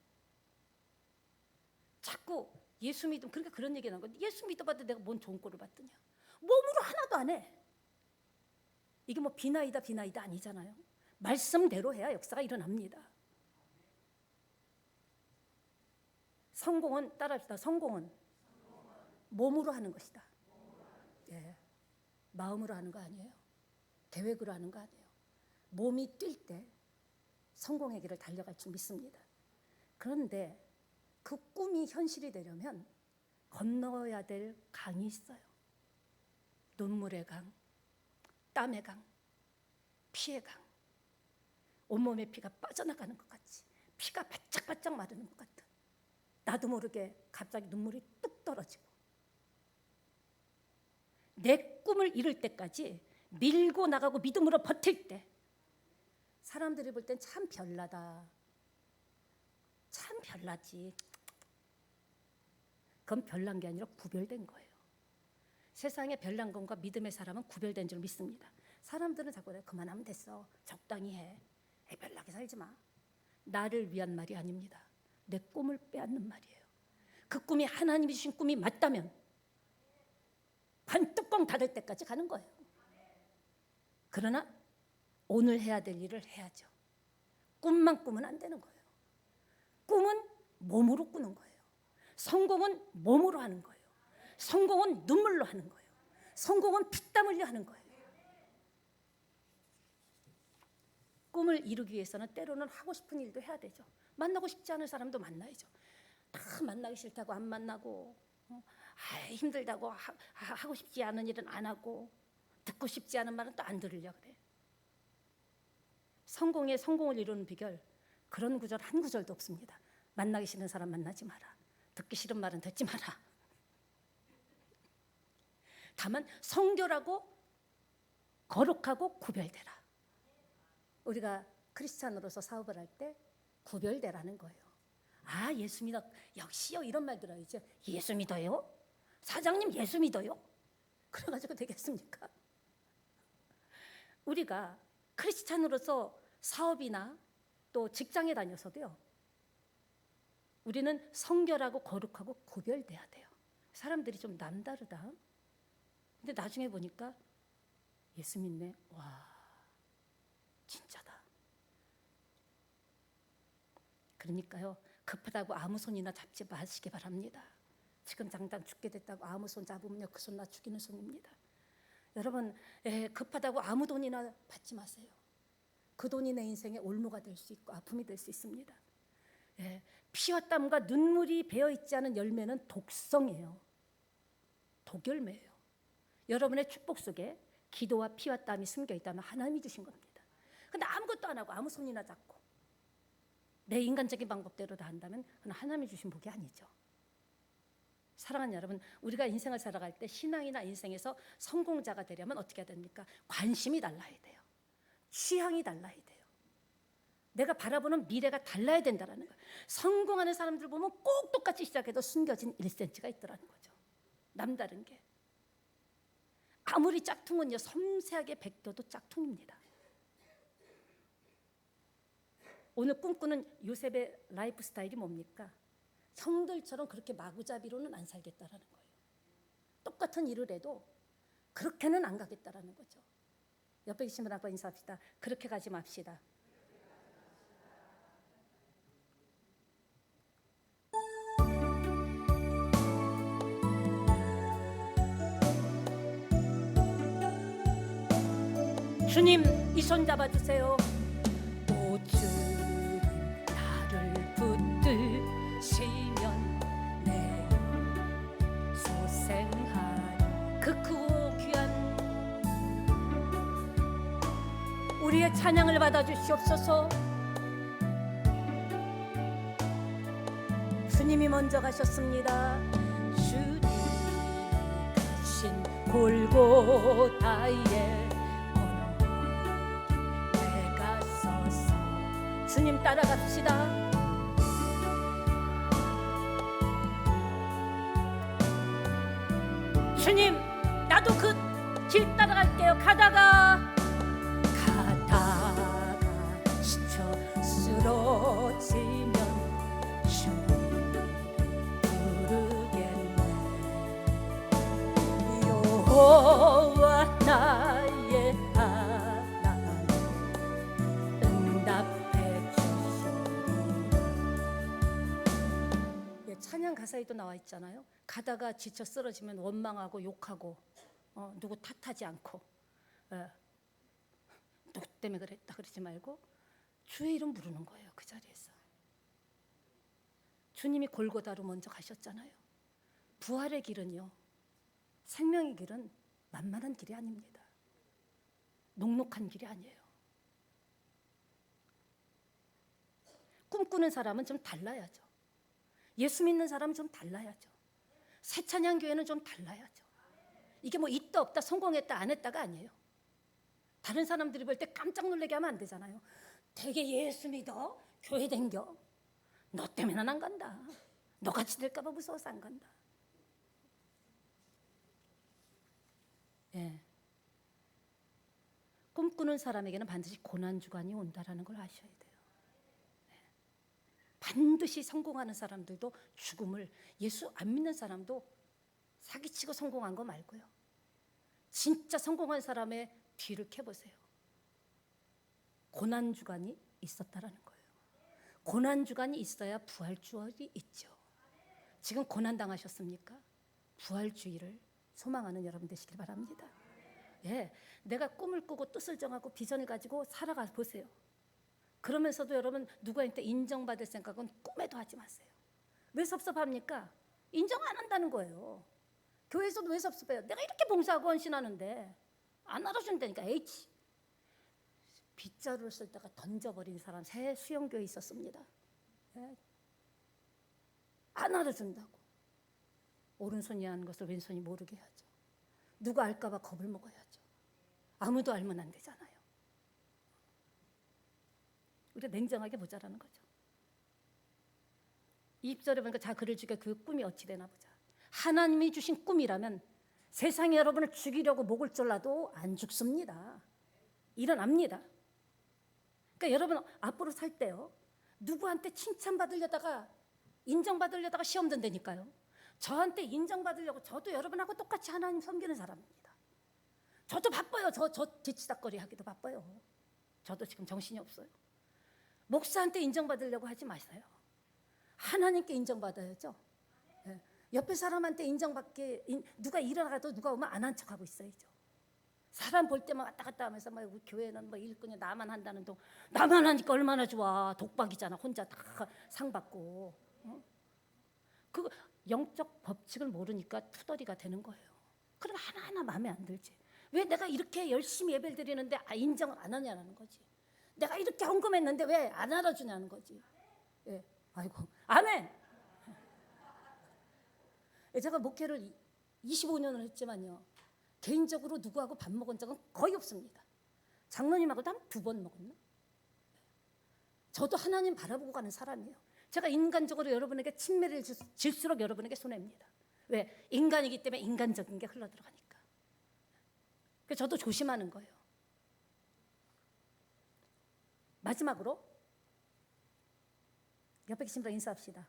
자꾸 예수 믿음, 그러니까 그런 얘기 나는 거예요. 예수 믿어봐도 내가 뭔 좋은 꼴을 받더냐? 몸으로 하나도 안 해. 이게 뭐 비나이다 아니잖아요. 말씀대로 해야 역사가 일어납니다. 성공은, 따라합시다. 성공은 몸으로 하는 것이다. 예, 마음으로 하는 거 아니에요. 계획으로 하는 거 아니에요. 몸이 뛸 때 성공의 길을 달려갈 줄 믿습니다. 그런데 그 꿈이 현실이 되려면 건너야 될 강이 있어요. 눈물의 강, 땀의 강, 피의 강. 온몸에 피가 빠져나가는 것 같이, 피가 바짝바짝 마르는 것 같은, 나도 모르게 갑자기 눈물이 뚝 떨어지고, 내 꿈을 이룰 때까지 밀고 나가고 믿음으로 버틸 때 사람들이 볼 땐 참 별나다, 참 별나지. 그건 별난 게 아니라 구별된 거예요. 세상에 별난 것과 믿음의 사람은 구별된 줄 믿습니다. 사람들은 자꾸 내가 그만하면 됐어, 적당히 해, 별나게 살지 마. 나를 위한 말이 아닙니다. 내 꿈을 빼앗는 말이에요. 그 꿈이 하나님이 주신 꿈이 맞다면 반뚜껑 닫을 때까지 가는 거예요. 그러나 오늘 해야 될 일을 해야죠. 꿈만 꾸면 안 되는 거예요. 꿈은 몸으로 꾸는 거예요. 성공은 몸으로 하는 거예요. 성공은 눈물로 하는 거예요. 성공은 피땀 흘려 하는 거예요. 꿈을 이루기 위해서는 때로는 하고 싶은 일도 해야 되죠. 만나고 싶지 않은 사람도 만나야죠. 다 만나기 싫다고 안 만나고, 힘들다고 하고 싶지 않은 일은 안 하고, 듣고 싶지 않은 말은 또 안 들으려고 그래. 성공을 이루는 비결, 그런 구절 한 구절도 없습니다. 만나기 싫은 사람 만나지 마라, 듣기 싫은 말은 듣지 마라. 다만 성결하고 거룩하고 구별되라. 우리가 크리스찬으로서 사업을 할 때 구별되라는 거예요. 아, 예수 믿어, 역시요, 이런 말 들어야죠. 예수 믿어요? 사장님 예수 믿어요? 그래가지고 되겠습니까? 우리가 크리스찬으로서 사업이나 또 직장에 다녀서도요, 우리는 성결하고 거룩하고 구별돼야 돼요. 사람들이 좀 남다르다, 근데 나중에 보니까 예수 믿네, 와 진짜다. 그러니까요, 급하다고 아무 손이나 잡지 마시기 바랍니다. 지금 당장 죽게 됐다고 아무 손 잡으면요, 그 손 나 죽이는 손입니다. 여러분, 급하다고 아무 돈이나 받지 마세요. 그 돈이 내 인생의 올무가 될 수 있고 아픔이 될 수 있습니다. 피와 땀과 눈물이 배어있지 않은 열매는 독성이에요. 독열매예요. 여러분의 축복 속에 기도와 피와 땀이 숨겨있다면 하나님이 주신 겁니다. 근데 아무것도 안 하고 아무 손이나 잡고 내 인간적인 방법대로 다 한다면 그건 하나님이 주신 복이 아니죠. 사랑하는 여러분, 우리가 인생을 살아갈 때 신앙이나 인생에서 성공자가 되려면 어떻게 해야 됩니까? 관심이 달라야 돼요. 취향이 달라야 돼요. 내가 바라보는 미래가 달라야 된다는 거예요. 성공하는 사람들 보면 꼭 똑같이 시작해도 숨겨진 1cm가 있더라는 거죠. 남다른 게. 아무리 짝퉁은요, 섬세하게 베껴도 짝퉁입니다. 오늘 꿈꾸는 요셉의 라이프 스타일이 뭡니까? 형들처럼 그렇게 마구잡이로는 안 살겠다라는 거예요. 똑같은 일을 해도 그렇게는 안 가겠다라는 거죠. 옆에 계신 분하고 인사합시다. 그렇게 가지 맙시다. 주님, 이 손 잡아주세요. 오 주님, 나를 붙드시면 내 소생할 그 크고 귀한 우리의 찬양을 받아주시옵소서. 주님이 먼저 가셨습니다. 주님 가신 골고다에 주님 따라갑시다. 주님, 나도 그 길 따라갈게요. 가다가 지쳐 쓰러지면 주님 부르겠네. 여호와 나의 하나님 응답해 주시리라. 찬양 가사에도 나와 있잖아요. 가다가 지쳐 쓰러지면 원망하고 욕하고 누구 탓하지 않고 누구 때문에 그랬다 그러지 말고 주의 이름 부르는 거예요. 그 자리에서 주님이 골고다로 먼저 가셨잖아요. 부활의 길은요, 생명의 길은 만만한 길이 아닙니다. 녹록한 길이 아니에요. 꿈꾸는 사람은 좀 달라야죠. 예수 믿는 사람은 좀 달라야죠. 새찬양교회는 좀 달라야죠. 이게 뭐 있다 없다 성공했다 안 했다가 아니에요. 다른 사람들이 볼 때 깜짝 놀라게 하면 안 되잖아요. 되게 예수 믿어? 교회 댕겨? 너 때문에는 안 간다. 너같이 될까 봐 무서워서 안 간다. 예. 꿈꾸는 사람에게는 반드시 고난주간이 온다라는 걸 아셔야 돼요. 반드시 성공하는 사람들도 죽음을, 예수 안 믿는 사람도 사기치고 성공한 거 말고요, 진짜 성공한 사람의 뒤를 캐보세요. 고난주간이 있었다라는 거예요. 고난주간이 있어야 부활주일이 있죠. 지금 고난당하셨습니까? 부활주일을 소망하는 여러분 되시길 바랍니다. 예, 내가 꿈을 꾸고 뜻을 정하고 비전을 가지고 살아가 보세요. 그러면서도 여러분 누구한테 인정받을 생각은 꿈에도 하지 마세요. 왜 섭섭합니까? 인정 안 한다는 거예요. 교회에서도 왜 섭섭해요? 내가 이렇게 봉사하고 헌신하는데 안 알아준다니까. H. 빗자루를 쓸 때가 던져버린 사람 새 수영교회에 있었습니다. 예. 안 알아준다고. 오른손이 하는 것을 왼손이 모르게 하죠. 누가 알까 봐 겁을 먹어야죠. 아무도 알면 안 되잖아요. 우리가 냉정하게 보자라는 거죠. 20절에 보니까 자 그를 죽여 그 꿈이 어찌 되나 보자. 하나님이 주신 꿈이라면 세상이 여러분을 죽이려고 목을 졸라도 안 죽습니다. 일어납니다. 그러니까 여러분 앞으로 살 때요, 누구한테 칭찬받으려다가 인정받으려다가 시험 든다니까요. 저한테 인정받으려고, 저도 여러분하고 똑같이 하나님 섬기는 사람입니다. 저도 바빠요. 저 뒤치다거리 하기도 바빠요. 저도 지금 정신이 없어요. 목사한테 인정받으려고 하지 마세요. 하나님께 인정받아야죠. 예. 옆에 사람한테 인정받게, 누가 일어나도 누가 오면 안 한 척하고 있어야죠. 사람 볼 때만 왔다 갔다 하면서 막 우리 교회는 뭐 일꾼이 나만 한다는 동, 나만 하니까 얼마나 좋아. 독박이잖아. 혼자 다 상 받고. 그 영적 법칙을 모르니까 투덜이가 되는 거예요. 그럼 하나하나 마음에 안 들지. 왜 내가 이렇게 열심히 예배를 드리는데 인정을 안 하냐는 거지. 내가 이렇게 헌금했는데 왜 안 알아주냐는 거지. 예. 아이고, 아멘. 제가 목회를 25년을 했지만요, 개인적으로 누구하고 밥 먹은 적은 거의 없습니다. 장로님하고도 한 2번 먹었나? 저도 하나님 바라보고 가는 사람이에요. 제가 인간적으로 여러분에게 친밀을 질수록 여러분에게 손해입니다. 왜? 인간이기 때문에 인간적인 게 흘러들어가니까. 그래서 저도 조심하는 거예요. 마지막으로 옆에 계신 분 인사합시다.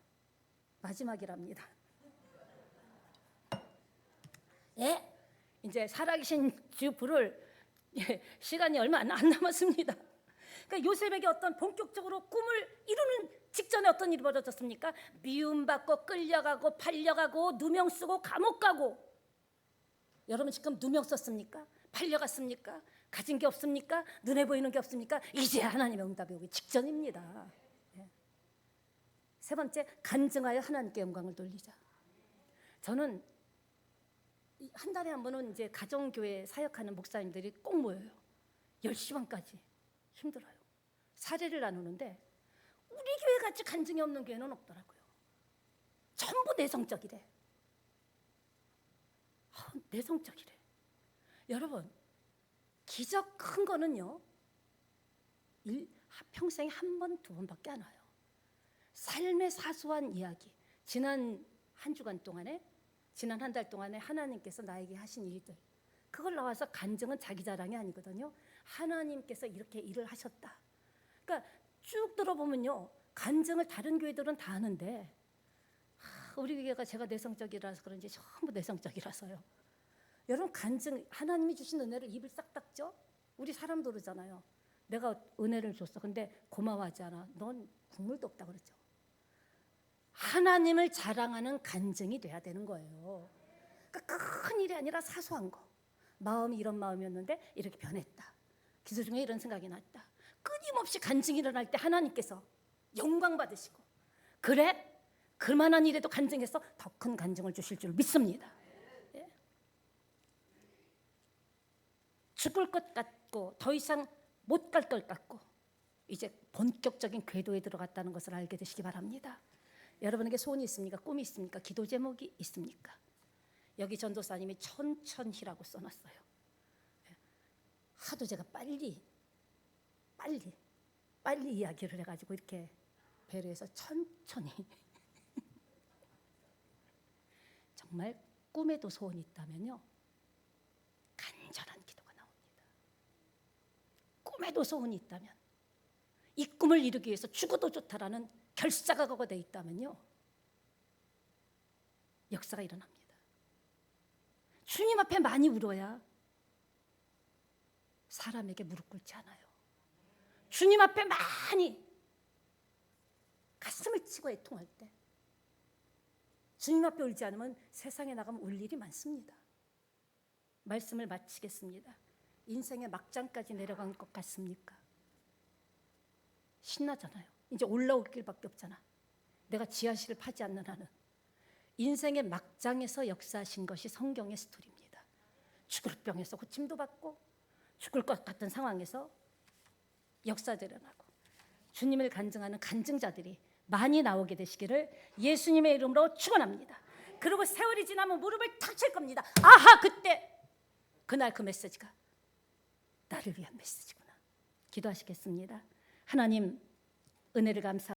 마지막이랍니다. 예, 이제 살아계신 주 부를 시간이 얼마 안 남았습니다. 그러니까 요셉에게 어떤 본격적으로 꿈을 이루는 직전에 어떤 일이 벌어졌습니까? 미움받고 끌려가고 팔려가고 누명 쓰고 감옥 가고. 여러분 지금 누명 썼습니까? 팔려갔습니까? 가진 게 없습니까? 눈에 보이는 게 없습니까? 이제 하나님의 응답이 오기 직전입니다. 예. 세 번째, 간증하여 하나님께 영광을 돌리자. 저는 한 달에 한 번은 이제 가정교회 사역하는 목사님들이 꼭 모여요. 10시 반까지. 힘들어요. 사례를 나누는데 우리 교회 같이 간증이 없는 교회는 없더라고요. 전부 내성적이래. 내성적이래. 여러분, 기적 큰 거는요, 평생에 한 번, 2번밖에 안 와요. 삶의 사소한 이야기, 지난 한 주간 동안에, 지난 한 달 동안에 하나님께서 나에게 하신 일들, 그걸 나와서 간증은 자기 자랑이 아니거든요. 하나님께서 이렇게 일을 하셨다. 그러니까 쭉 들어보면요, 간증을 다른 교회들은 다 하는데 우리 교회가 제가 내성적이라서 그런지 전부 내성적이라서요. 여러분, 간증, 하나님이 주신 은혜를 입을 싹 닦죠? 우리 사람도 그러잖아요. 내가 은혜를 줬어. 근데 고마워하지 않아. 넌 국물도 없다 그러죠. 하나님을 자랑하는 간증이 돼야 되는 거예요. 그러니까 큰 일이 아니라 사소한 거. 마음이 이런 마음이었는데 이렇게 변했다. 기도 중에 이런 생각이 났다. 끊임없이 간증이 일어날 때 하나님께서 영광 받으시고, 그래? 그만한 일에도 간증해서 더 큰 간증을 주실 줄 믿습니다. 예. 죽을 것 같고 더 이상 못 갈 것 같고 이제 본격적인 궤도에 들어갔다는 것을 알게 되시기 바랍니다. 여러분에게 소원이 있습니까? 꿈이 있습니까? 기도 제목이 있습니까? 여기 전도사님이 천천히라고 써놨어요. 하도 제가 빨리 이야기를 해가지고 이렇게 배려해서 천천히. 정말 꿈에도 소원이 있다면요, 간절한 기도가 나옵니다. 꿈에도 소원이 있다면, 이 꿈을 이루기 위해서 죽어도 좋다라는 결사각오가 되어 있다면요, 역사가 일어납니다. 주님 앞에 많이 울어야 사람에게 무릎 꿇지 않아요. 주님 앞에 많이 가슴을 치고 애통할 때, 주님 앞에 울지 않으면 세상에 나가면 울 일이 많습니다. 말씀을 마치겠습니다. 인생의 막장까지 내려간 것 같습니까? 신나잖아요. 이제 올라올 길밖에 없잖아. 내가 지하실을 파지 않는 한은. 인생의 막장에서 역사하신 것이 성경의 스토리입니다. 죽을 병에서 고침도 받고 죽을 것 같은 상황에서 역사가 일어나고 주님을 간증하는 간증자들이 많이 나오게 되시기를 예수님의 이름으로 축원합니다. 그리고 세월이 지나면 무릎을 탁 칠 겁니다. 아하, 그날 그 메시지가 나를 위한 메시지구나. 기도하시겠습니다. 하나님, 은혜를 감사